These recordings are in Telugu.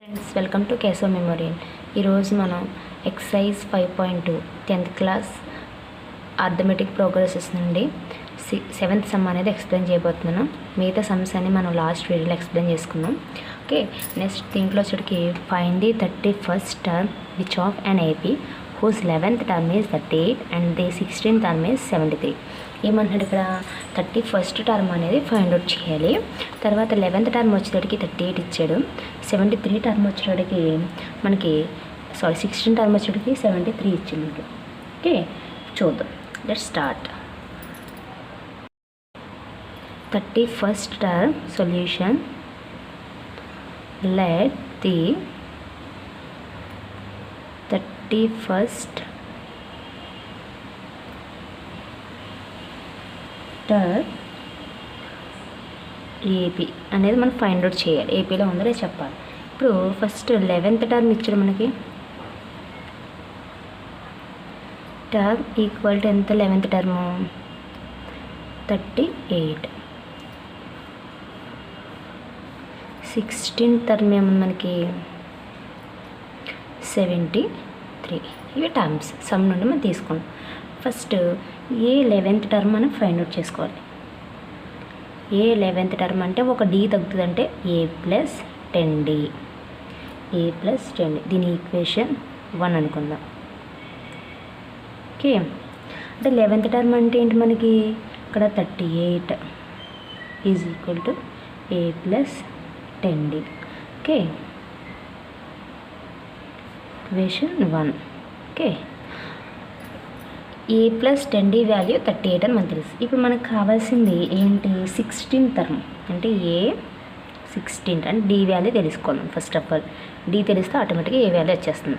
Friends, welcome to Keshava memorial. ఈరోజు మనం excise 5.2 10th class arithmetic progresses నుండి 7th సమ్ అనేది ఎక్స్ప్లెయిన్ చేయబోతున్నాను. మిగతా సమ్స్ అని మనం లాస్ట్ వీడియోలో ఎక్స్ప్లెయిన్ చేసుకున్నాం. ఓకే, నెక్స్ట్ దీంట్లో వచ్చేటికి find the 31st term which of an AP whose 11th term is 38 and the 16th term is 73. ఏమంటున్నాడు ఇక్కడ 31st టర్మ్ అనేది ఫైండ్ అవుట్ చేయాలి. తర్వాత 11th టర్మ్ వచ్చేటికి 38 ఇచ్చాడు. 73 టర్మ్ వచ్చేటికి మనకి 16 టర్మ్ వచ్చేటికి 73 ఇచ్చింది మనకి. ఓకే, చూద్దాం. Let's start. 31st term solution. Let the 31st term AP అనేది మనం ఫైండ్ అవుట్ చేయాలి. ఏపీలో ఉందో చెప్పాలి. ఇప్పుడు ఫస్ట్ 11th టర్మ్ ఇచ్చాడు మనకి. టర్మ్ ఈక్వల్ టు ఎంత? 11th term 38. 16th టర్మ్ ఏముంది మనకి 73. ఇవి టర్మ్స్ సమ్ నుండి మనం తీసుకున్నాం. ఫస్ట్ ఏ 11th టర్మ్ మనం ఫైండ్ అవుట్ చేసుకోవాలి. ఏ 11th టర్మ్ అంటే ఒక డి తగ్గుతుంది, అంటే a plus 10d. A plus 10d దీని ఈక్వేషన్ 1 అనుకుందాం. ఓకే, అంటే 11th టర్మ్ అంటే ఏంటి మనకి ఇక్కడ 38 is equal to A plus 10d. Okay, equation 1. Okay, A plus 10d value 38 అని మనకు తెలుసు. ఇప్పుడు మనకు కావాల్సింది ఏంటి? 16th term. అంటే ఏ 16 అంటే డి వాల్యూ తెలుసుకోవాలి. ఫస్ట్ ఆఫ్ ఆల్ డి తెలిస్తే ఆటోమేటిక్గా ఏ వాల్యూ వచ్చేస్తుంది.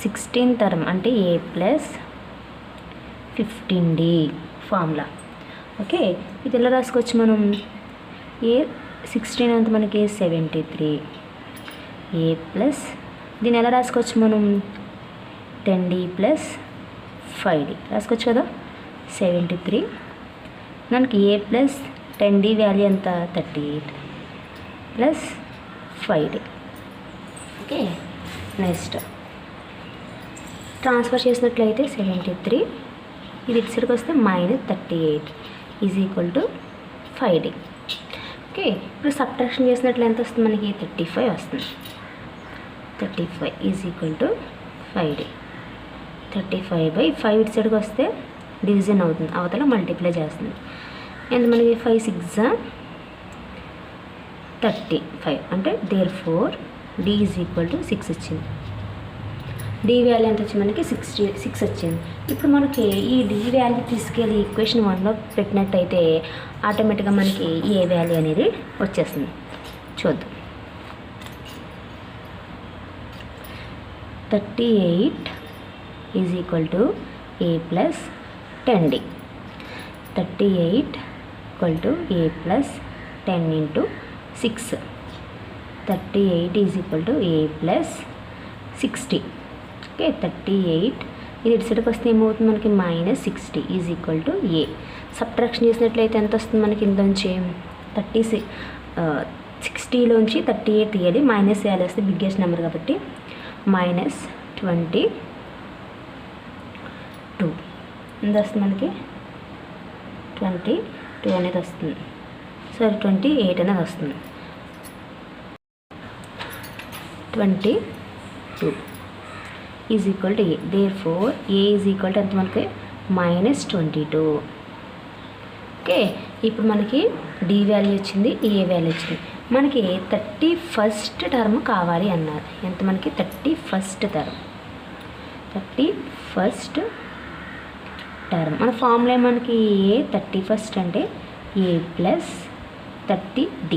16th టర్మ్ అంటే a plus 15d formula. Okay, ఇది ఎలా రాసుకోవచ్చు మనం? ఏ 16 అంత మనకి 73. ఏ ప్లస్ దీన్ని ఎలా రాసుకోవచ్చు మనం? 10d ప్లస్ 5d రాసుకోవచ్చు కదా. 73 మనకి ఏ ప్లస్ 10d వాల్యూ ఎంత? 38 plus 5d. Okay, next transfer చేసినట్లయితే 73 ఇది ఇటు సైడ్కి వస్తే -38 is equal to 5d. Okay, ఇప్పుడు సబ్ట్రాక్షన్ చేసినట్లు ఎంత వస్తుంది మనకి? 35 వస్తుంది. 35 ఈజ్ ఈక్వల్ టు 5d. 35/5 ఇటు సైడ్కి వస్తే డివిజన్ అవుతుంది, అవతల మల్టిప్లై చేస్తుంది. ఎంత మనకి? 5 6 35 అంటే therefore d is equal to 6 వచ్చింది. డి వాల్యూ ఎంత వచ్చింది మనకి? 6 వచ్చింది. ఇప్పుడు మనకి ఈ డి వాల్యూ తీసుకెళ్ళి ఈక్వేషన్ 1లో పెట్టినట్టయితే ఆటోమేటిక్గా మనకి ఏ వాల్యూ అనేది వచ్చేస్తుంది. చూద్దాం. 38 is equal to A plus 10d. 38 equal to A plus 10 into 6. 38 is equal to A plus 60. Okay, 38 ఇది ఇటు సైడ్కి వస్తే ఏమవుతుంది మనకి? -60 is equal to A. Subtraction చేసినట్లయితే ఎంత వస్తుంది మనకి? ఇందులోంచి 60లోంచి 38 తీయాలి, మైనస్ చేయాలి వస్తే బిగ్గెస్ట్ నెంబర్ కాబట్టి -22 ఎంత వస్తుంది మనకి? 22 అనేది వస్తుంది. సరే 28 అనేది వస్తుంది. 22 is equal to A. Therefore A is equal to ఎంత మనకి? -22. ఓకే, ఇప్పుడు మనకి డి వాల్యూ వచ్చింది, ఏ వాల్యూ వచ్చింది. మనకి 31st టర్మ్ కావాలి అన్నారు. ఎంత మనకి? 31st term. 31st టర్మ్ మన ఫార్ములా మనకి ఏ 31st అంటే ఏ ప్లస్ 30d.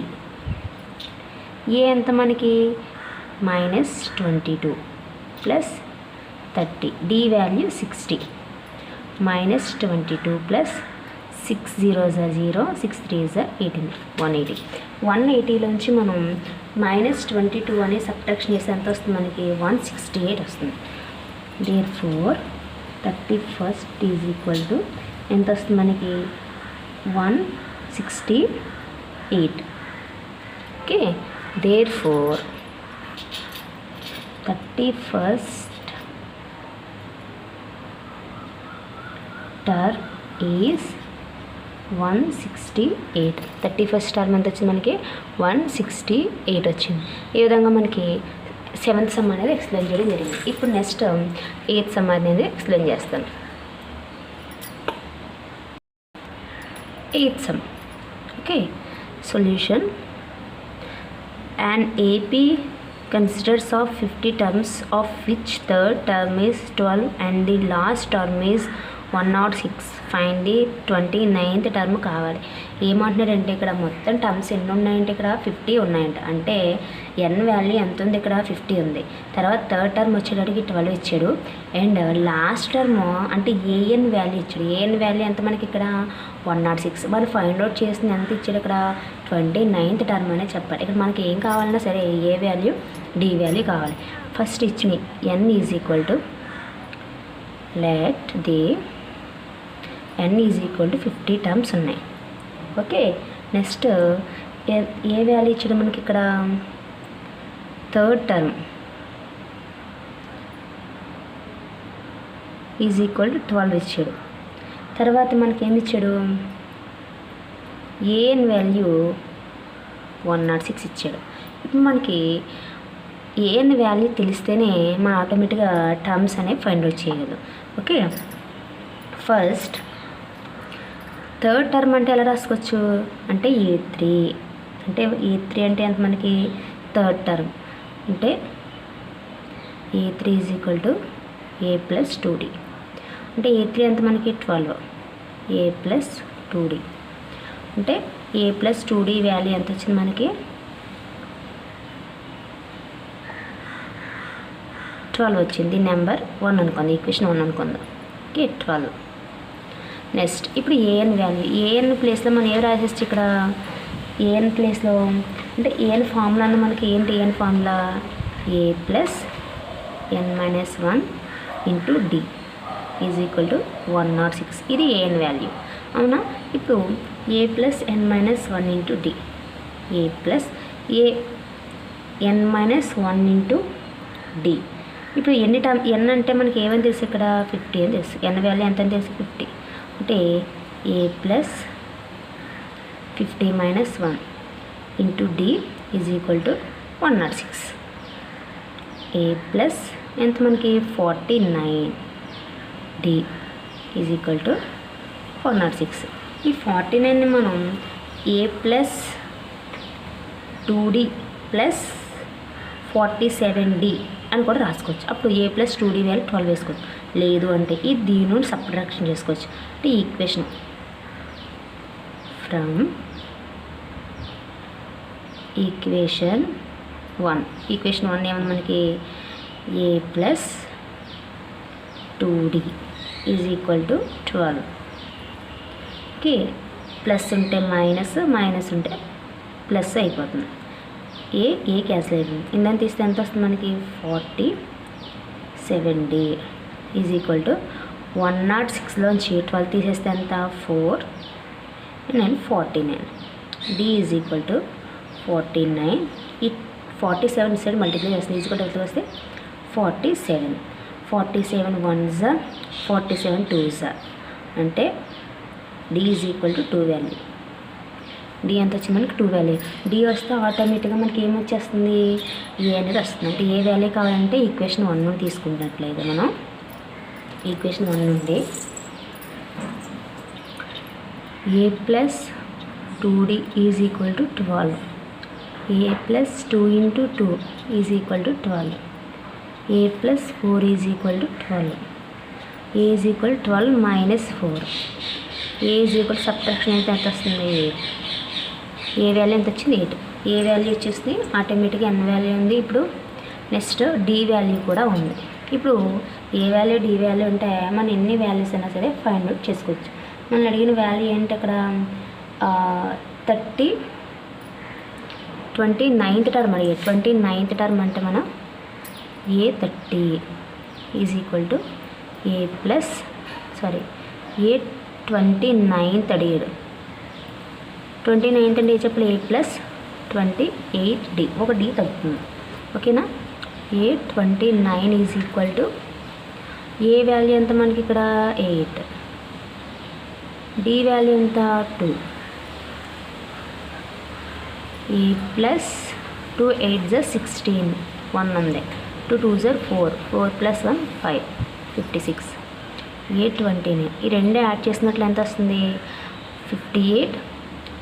ఏ ఎంత మనకి? -22 plus 30. D value 60. -22 plus 6 0s 0, 6 3s 18, 180. 180లోంచి మనం -22 అనే సబ్ట్రాక్షన్ చేస్తే ఎంత వస్తుంది మనకి? 168 వస్తుంది. Therefore 31st is equal to ఎంత వస్తుంది మనకి? 168. Okay, therefore 31st term is 168. 31st term ఎంత వచ్చింది మనకి 168 వచ్చింది. ఈ విధంగా మనకి 7th సమ్ అనేది ఎక్స్ప్లెయిన్ చేయడం జరిగింది. ఇప్పుడు నెక్స్ట్ 8th సమ్ అనేది ఎక్స్ప్లెయిన్ చేస్తాను. 8th some. Okay, solution. An AP consists of 50 terms, of which third term is 12 and the last term is 106. Find the 29th term కావాలి. ఏమంటున్నారంటే ఇక్కడ మొత్తం టర్మ్స్ ఎన్ని ఉన్నాయంటే ఇక్కడ 50 ఉన్నాయంట. అంటే ఎన్ వాల్యూ ఎంత ఉంది, ఇక్కడ 50 ఉంది. తర్వాత థర్డ్ టర్మ్ వచ్చేటప్పటికి 12 ఇచ్చాడు. అండ్ లాస్ట్ టర్మ్ అంటే ఏఎన్ వాల్యూ ఇచ్చాడు. ఏఎన్ వాల్యూ ఎంత మనకి ఇక్కడ 106. మరి ఫైండ్ అవుట్ చేసింది ఎంత ఇచ్చాడు ఇక్కడ 29th టర్మ్ అనే చెప్పాలి. ఇక్కడ మనకి ఏం కావాలన్నా సరే ఏ వాల్యూ డి వాల్యూ కావాలి. ఫస్ట్ ఇచ్చిన n is equal to let the n is equal to 50 terms ఉన్నాయి. ఓకే, నెక్స్ట్ ఏ వాల్యూ ఇచ్చాడు మనకి ఇక్కడ third term is equal to 12 ఇచ్చాడు. తర్వాత మనకి ఏమి ఇచ్చాడు, ఏఎన్ వాల్యూ 106 ఇచ్చాడు. ఇప్పుడు మనకి ఏఎన్ వాల్యూ తెలిస్తేనే మనం ఆటోమేటిక్గా టర్మ్స్ అనేవి ఫైండ్ అవుట్ చేయగలం. ఓకే, ఫస్ట్ థర్డ్ టర్మ్ అంటే ఎలా రాసుకోవచ్చు అంటే A3. అంటే A3 అంటే ఎంత మనకి థర్డ్ టర్మ్ అంటే A3 is equal to A plus 2D. అంటే A3 ఎంత మనకి 12, A ప్లస్ 2D. అంటే A ప్లస్ 2D వాల్యూ ఎంత వచ్చింది మనకి 12 వచ్చింది. నెంబర్ 1 అనుకుంది, ఈక్వేషన్ 1 అనుకుందాం. ఓకే, 12. నెక్స్ట్ ఇప్పుడు ఏఎన్ వాల్యూ, ఏఎన్ ప్లేస్లో మనం ఏం రాసేసి ఇక్కడ ఏఎన్ ప్లేస్లో అంటే ఏఎన్ ఫార్ములా అన్న మనకి ఏంటి, a n formula a plus n minus 1 into d is equal to 106. ఇది ఏఎన్ వాల్యూ అవునా. ఇప్పుడు a plus n minus 1 into d, a plus n minus 1 into d. ఇప్పుడు ఎన్ని టర్మ్ ఎన్ అంటే మనకి ఏమని తెలుసు ఇక్కడ 50 అని తెలుసు. ఎన్ వాల్యూ ఎంత అని తెలుసు 50. అంటే a plus 50 minus 1 into d is equal to 106. A plus ఎంత మనకి 49, డి ఈజ్ ఈక్వల్ టు 106. ఈ 49ని మనం ఏ ప్లస్ 2D ప్లస్ 47D అని కూడా రాసుకోవచ్చు. అప్పుడు ఏ ప్లస్ 2D వాల్యూ 12 వేసుకోవచ్చు. లేదు అంటే ఈ దీని నుండి సబ్ట్రాక్షన్ చేసుకోవచ్చు. అంటే ఈక్వేషన్ ఫ్రమ్ ఈక్వేషన్ 1. ఈక్వేషన్ 1 ఏమన్నా మనకి a plus 2D is equal to 12. Okay, plus ఉంటే మైనస్, మైనస్ ఉంటే ప్లస్ అయిపోతుంది. ఏ క్యాన్సిల్ అయిపోయింది. ఇందని తీస్తే ఎంత వస్తుంది మనకి 47D ఈజ్ ఈక్వల్ టు 106లోంచి 12 తీసేస్తే ఎంత 4 9 49. D is equal to 49. ఈ 47 సైడ్ మల్టిప్లై చేస్తుంది. ఈజ్ ఈక్వల్ టు వస్తే 47. 47 1s 47 2s అంటే D is equal to 2 value. D ఎంత వచ్చింది మనకి 2 వాల్యూ. డి వస్తే ఆటోమేటిక్గా మనకి ఏమొచ్చేస్తుంది ఏ అనేది వస్తుంది. అంటే ఏ వాల్యూ కావాలంటే ఈక్వేషన్ 1 నుండి తీసుకున్నట్లయితే మనం ఈక్వేషన్ 1 నుండి a plus 2D is equal to 12. A plus 2 into 2 is equal to 12. A plus 4 is equal to 12. A is equal 12 minus 4. A is equal subtraction అయితే ఎంత వస్తుంది, ఏ వాల్యూ ఎంత వచ్చింది 8. ఏ వాల్యూ వచ్చేసి ఆటోమేటిక్గా ఎన్ వాల్యూ ఉంది. ఇప్పుడు నెక్స్ట్ డి వాల్యూ కూడా ఉంది. ఇప్పుడు ఏ వాల్యూ డి వాల్యూ ఉంటే మనం ఎన్ని వాల్యూస్ అయినా సరే ఫైండ్ అవుట్ చేసుకోవచ్చు. మనం అడిగిన వాల్యూ ఏంటి అక్కడ 29th టర్మ్ అడిగారు. 29th టర్మ్ అంటే మనం ఏ 30 is equal to A plus A 29th అడిగాడు. 29th అంటే చెప్పలేదు ఏ ప్లస్ 28D ఒక D తగ్గుతుంది. ఓకేనా. A29 is equal to A value ఎంత మనకి ఇక్కడ 8, D వాల్యూ ఎంత 2, 8 ప్లస్ 2 8 16, 1 ఉంది, 2 2 4, 4 ప్లస్ 1 5, 56. A29 ఈ రెండే యాడ్ చేసినట్లు ఎంత వస్తుంది 58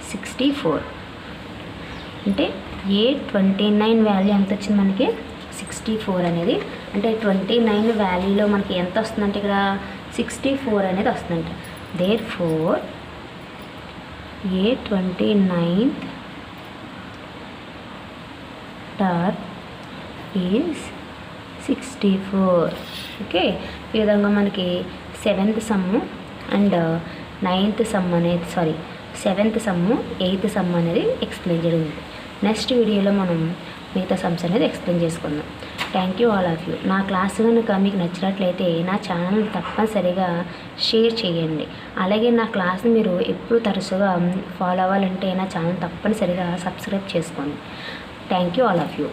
64. అంటే A29 వాల్యూ ఎంత వచ్చింది మనకి 64 అనేది. అంటే 29 వాల్యూలో మనకి ఎంత వస్తుందంటే ఇక్కడ 64 అనేది వస్తుందంట. Therefore A29 term is 64. Okay. ఈ విధంగా మనకి 7th sum and 9th some అనేది 7th సమ్ము 8th సమ్ అనేది ఎక్స్ప్లెయిన్ చేయడం. నెక్స్ట్ వీడియోలో మనం మిగతా సమ్స్ అనేది ఎక్స్ప్లెయిన్ చేసుకుందాం. Thank you all of you. నా క్లాస్ కనుక మీకు నచ్చినట్లయితే నా ఛానల్ తప్పనిసరిగా షేర్ చేయండి. అలాగే నా క్లాస్ని మీరు ఎప్పుడు తరచుగా ఫాలో అవ్వాలంటే నా ఛానల్ తప్పనిసరిగా సబ్స్క్రైబ్ చేసుకోండి. Thank you all of you.